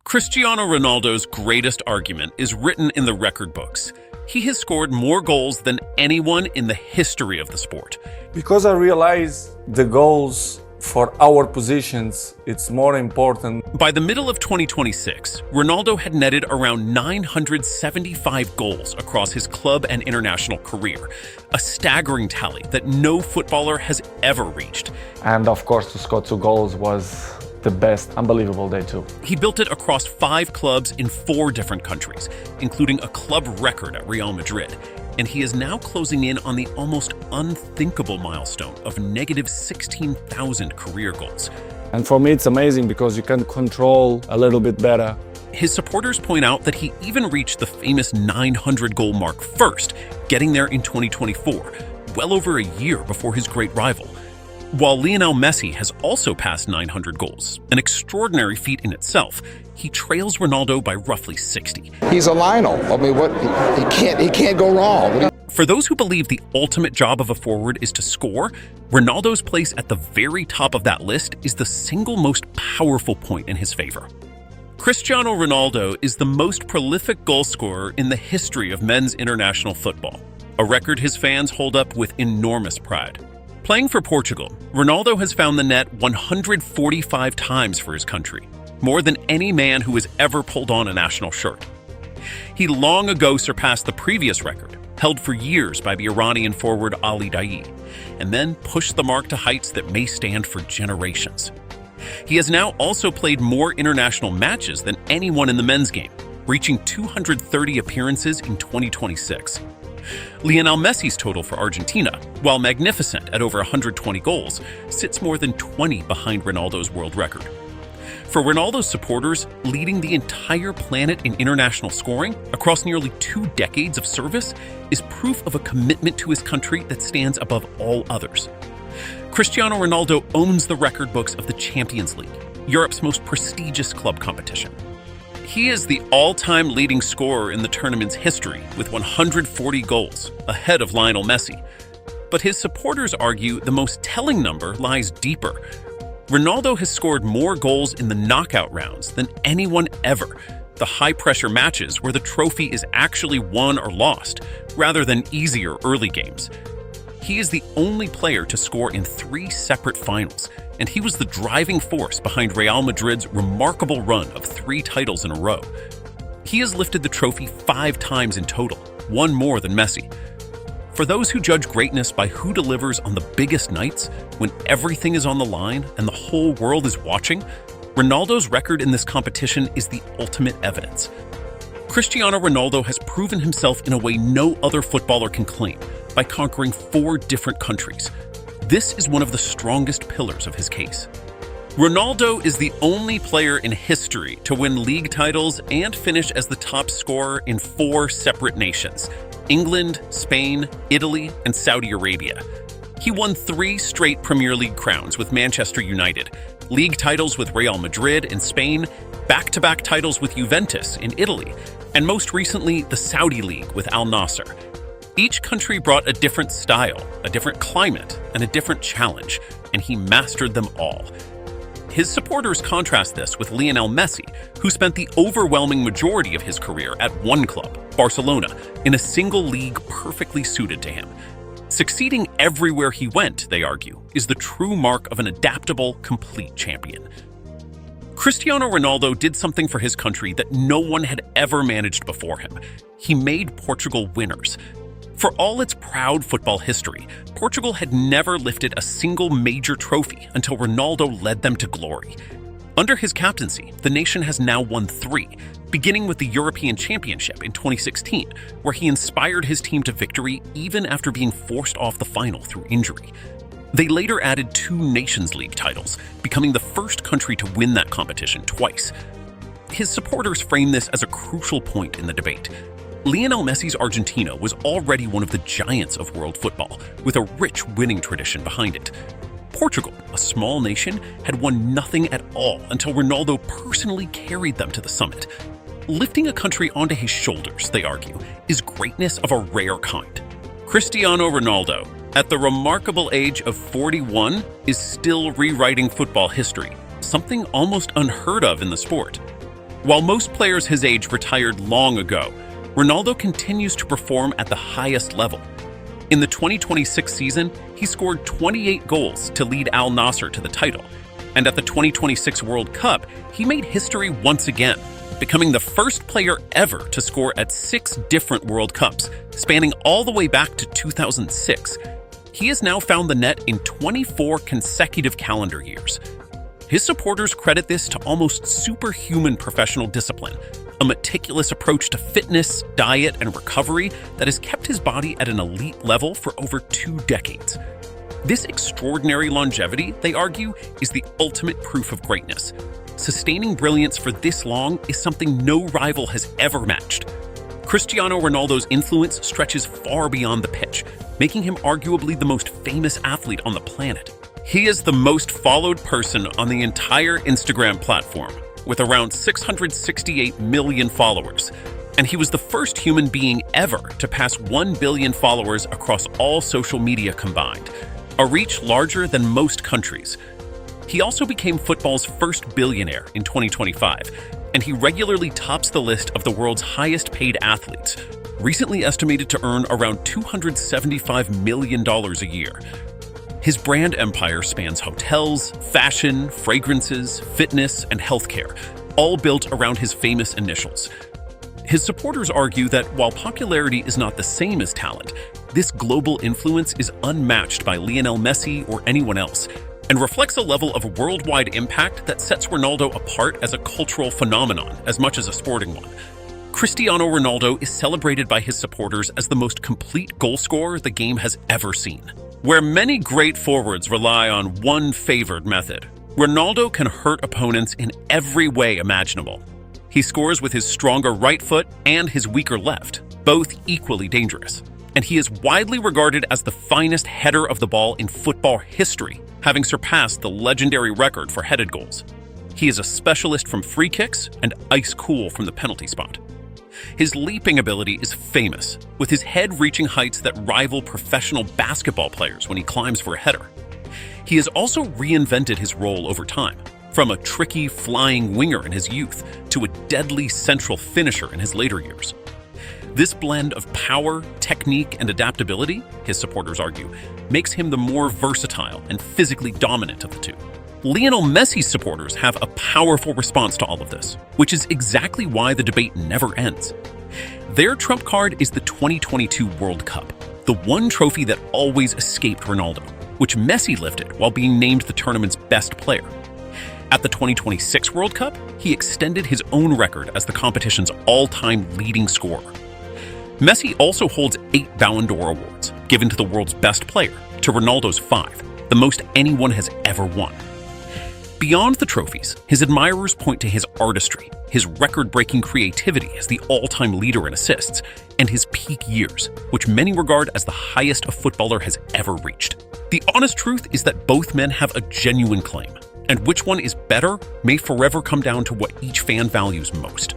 Cristiano Ronaldo's greatest argument is written in the record books. He has scored more goals than anyone in the history of the sport. Because I realize the goals for our positions, it's more important. By the middle of 2026, Ronaldo had netted around 975 goals across his club and international career, a staggering tally that no footballer has ever reached. And of course, to score 2 goals was the best, unbelievable day too. He built it across 5 clubs in 4 different countries, including a club record at Real Madrid. And he is now closing in on the almost unthinkable milestone of negative 16,000 career goals. And for me, it's amazing because you can control a little bit better. His supporters point out that he even reached the famous 900 goal mark first, getting there in 2024, well over a year before his great rival. While Lionel Messi has also passed 900 goals, an extraordinary feat in itself, he trails Ronaldo by roughly 60. He's a Lionel. I mean, he can't go wrong. For those who believe the ultimate job of a forward is to score, Ronaldo's place at the very top of that list is the single most powerful point in his favor. Cristiano Ronaldo is the most prolific goal scorer in the history of men's international football, a record his fans hold up with enormous pride. Playing for Portugal, Ronaldo has found the net 145 times for his country, more than any man who has ever pulled on a national shirt. He long ago surpassed the previous record, held for years by the Iranian forward Ali Daei, and then pushed the mark to heights that may stand for generations. He has now also played more international matches than anyone in the men's game, reaching 230 appearances in 2026. Lionel Messi's total for Argentina, while magnificent at over 120 goals, sits more than 20 behind Ronaldo's world record. For Ronaldo's supporters, leading the entire planet in international scoring across nearly 2 decades of service is proof of a commitment to his country that stands above all others. Cristiano Ronaldo owns the record books of the Champions League, Europe's most prestigious club competition. He is the all-time leading scorer in the tournament's history with 140 goals, ahead of Lionel Messi. But his supporters argue the most telling number lies deeper. Ronaldo has scored more goals in the knockout rounds than anyone ever, the high-pressure matches where the trophy is actually won or lost, rather than easier early games. He is the only player to score in 3 separate finals, and he was the driving force behind Real Madrid's remarkable run of 3 titles in a row. He has lifted the trophy 5 times in total, 1 more than Messi. For those who judge greatness by who delivers on the biggest nights, when everything is on the line and the whole world is watching, Ronaldo's record in this competition is the ultimate evidence. Cristiano Ronaldo has proven himself in a way no other footballer can claim, by conquering 4 different countries. This is one of the strongest pillars of his case. Ronaldo is the only player in history to win league titles and finish as the top scorer in 4 separate nations: England, Spain, Italy, and Saudi Arabia. He won 3 straight Premier League crowns with Manchester United, league titles with Real Madrid in Spain, back-to-back titles with Juventus in Italy, and most recently the Saudi League with Al Nassr. Each country brought a different style, a different climate, and a different challenge, and he mastered them all. His supporters contrast this with Lionel Messi, who spent the overwhelming majority of his career at one club, Barcelona, in a single league perfectly suited to him. Succeeding everywhere he went, they argue, is the true mark of an adaptable, complete champion. Cristiano Ronaldo did something for his country that no one had ever managed before him. He made Portugal winners. For all its proud football history, Portugal had never lifted a single major trophy until Ronaldo led them to glory. Under his captaincy, the nation has now won 3, beginning with the European Championship in 2016, where he inspired his team to victory even after being forced off the final through injury. They later added 2 Nations League titles, becoming the first country to win that competition twice. His supporters frame this as a crucial point in the debate. Lionel Messi's Argentina was already one of the giants of world football, with a rich winning tradition behind it. Portugal, a small nation, had won nothing at all until Ronaldo personally carried them to the summit. Lifting a country onto his shoulders, they argue, is greatness of a rare kind. Cristiano Ronaldo, at the remarkable age of 41, is still rewriting football history, something almost unheard of in the sport. While most players his age retired long ago, Ronaldo continues to perform at the highest level. In the 2026 season, he scored 28 goals to lead Al Nassr to the title. And at the 2026 World Cup, he made history once again, becoming the first player ever to score at 6 different World Cups, spanning all the way back to 2006. He has now found the net in 24 consecutive calendar years. His supporters credit this to almost superhuman professional discipline, a meticulous approach to fitness, diet, and recovery that has kept his body at an elite level for over 2 decades. This extraordinary longevity, they argue, is the ultimate proof of greatness. Sustaining brilliance for this long is something no rival has ever matched. Cristiano Ronaldo's influence stretches far beyond the pitch, making him arguably the most famous athlete on the planet. He is the most followed person on the entire Instagram platform, with around 668 million followers. And he was the first human being ever to pass 1 billion followers across all social media combined, a reach larger than most countries. He also became football's first billionaire in 2025, and he regularly tops the list of the world's highest paid athletes, recently estimated to earn around $275 million a year. His brand empire spans hotels, fashion, fragrances, fitness, and healthcare, all built around his famous initials. His supporters argue that while popularity is not the same as talent, this global influence is unmatched by Lionel Messi or anyone else, and reflects a level of worldwide impact that sets Ronaldo apart as a cultural phenomenon as much as a sporting one. Cristiano Ronaldo is celebrated by his supporters as the most complete goal scorer the game has ever seen. Where many great forwards rely on one favored method, Ronaldo can hurt opponents in every way imaginable. He scores with his stronger right foot and his weaker left, both equally dangerous. And he is widely regarded as the finest header of the ball in football history, having surpassed the legendary record for headed goals. He is a specialist from free kicks and ice cool from the penalty spot. His leaping ability is famous, with his head reaching heights that rival professional basketball players when he climbs for a header. He has also reinvented his role over time, from a tricky flying winger in his youth to a deadly central finisher in his later years. This blend of power, technique, and adaptability, his supporters argue, makes him the more versatile and physically dominant of the two. Lionel Messi's supporters have a powerful response to all of this, which is exactly why the debate never ends. Their trump card is the 2022 World Cup, the one trophy that always escaped Ronaldo, which Messi lifted while being named the tournament's best player. At the 2026 World Cup, he extended his own record as the competition's all-time leading scorer. Messi also holds 8 Ballon d'Or awards, given to the world's best player, to Ronaldo's 5, the most anyone has ever won. Beyond the trophies, his admirers point to his artistry, his record-breaking creativity as the all-time leader in assists, and his peak years, which many regard as the highest a footballer has ever reached. The honest truth is that both men have a genuine claim, and which one is better may forever come down to what each fan values most.